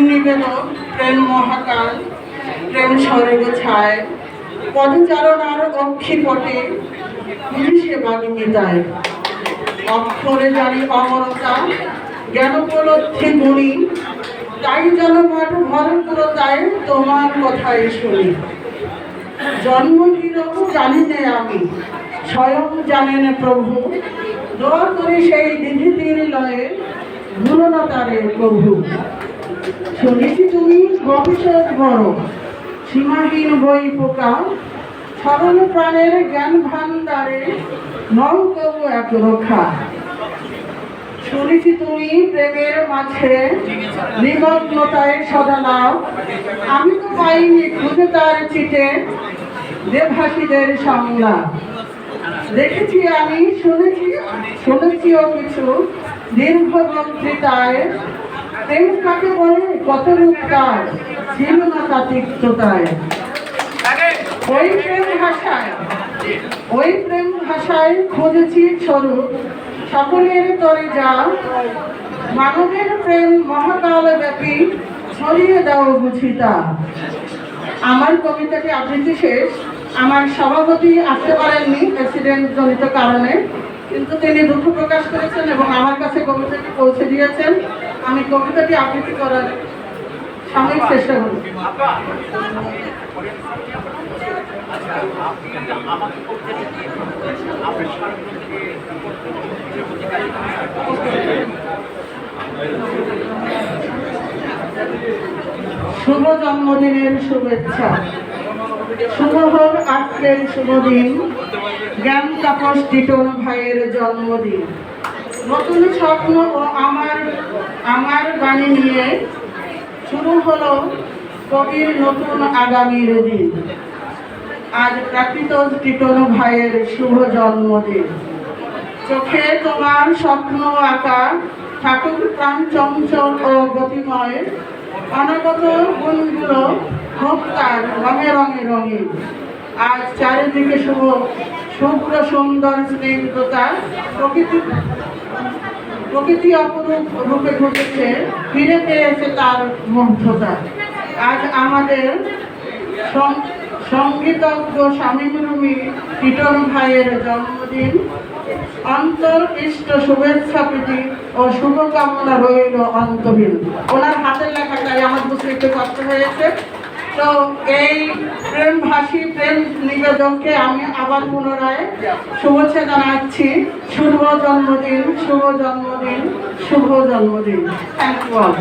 নিবেদক, প্রেম মহাকাল, প্রেম স্বর্গ ছায়, পদচারণার অক্ষিপটে পুলিশে বাগ্মিতায়। অক্ষরে জানি অমরতা, জ্ঞানোপলব্ধি গুণী, তাই যেন মাঠ ভরপুরতায় তোমার কথাই শুনি। জন্ম কিরূপ জানি নে আমি, স্বয়ং জানেন প্রভু, দোয়া করে সেই দিঘিটির লয়ে ভুলো না তারে প্রভু। শুনেছি তুমি গবেষক বড়, সীমাহীন বই পোকা, সরল প্রাণের জ্ঞান ভান্ডারে নও তবু এক রক্ষা। শুনেছি তুমি প্রেমের মাঝে নিমগ্নতায় সদা নাও, আমি তো পাইনি খুঁজে তার চিঠে দেবভাষীদের সংলাপ। দেখেছি আমি, শুনেছিও কিছু দীর্ঘ বক্তৃতায়, প্রেম কাকে বলে কত রূপ তার, ছিল না তা তিক্ততায়। ওই প্রেম ভাষায় খুঁজেছি স্বরূপ, সকলের তরে যা, মানবের প্রেম মহাকাল ব্যাপী, ছড়িয়ে দাও বুঝিতা। আমার কবিতাটি আবৃত্তি শেষ। আমার সভাপতি আসতে পারেননি অ্যাক্সিডেন্ট জনিত কারণে, কিন্তু তিনি দুঃখ প্রকাশ করেছেন এবং আমার কাছে কবিতাটি পৌঁছে দিয়েছেন। আমি কবিতাটি আবৃত্তি করার সাময়িক চেষ্টা করব। শুভ জন্মদিনের শুভেচ্ছা। শুভ হোক আজকের শুভ দিন, জ্ঞান তাপস টিটন ভাইয়ের জন্মদিন। নতুন স্বপ্ন ও আমার বাণী নিয়ে শুরু হলো কবির নতুন আগামীর দিন। আজ প্রাকৃত টিটন ভাইয়ের শুভ জন্মদিন। চোখে তোমার স্বপ্ন আঁকা, ঠাকুর প্রাণ চঞ্চল ও গতিময়, অনাগত গুণগুলো হোক তার রঙে রঙে রঙিন। আজ চারিদিকে শুভ্র সুন্দর স্নিগ্ধতা, প্রকৃতি অপরূপ রূপে ঘটেছে, ফিরে পেয়েছে তার মুগ্ধতা। আজ আমাদের সঙ্গীতজ্ঞ শামীম রুমি টিটন ভাইয়ের জন্মদিন। অন্তর ইষ্ট শুভেচ্ছা প্রীতি ও শুভকামনা রইল অন্তহীন। ওনার হাতের লেখা, তাই আমার বুঝতে একটু কষ্ট হয়েছে। তো এই প্রেমভাষী প্রেম নিবেদনকে আমি আবার পুনরায় শুভেচ্ছা জানাচ্ছি। শুভ জন্মদিন, শুভ জন্মদিন, শুভ জন্মদিন। Thank you all.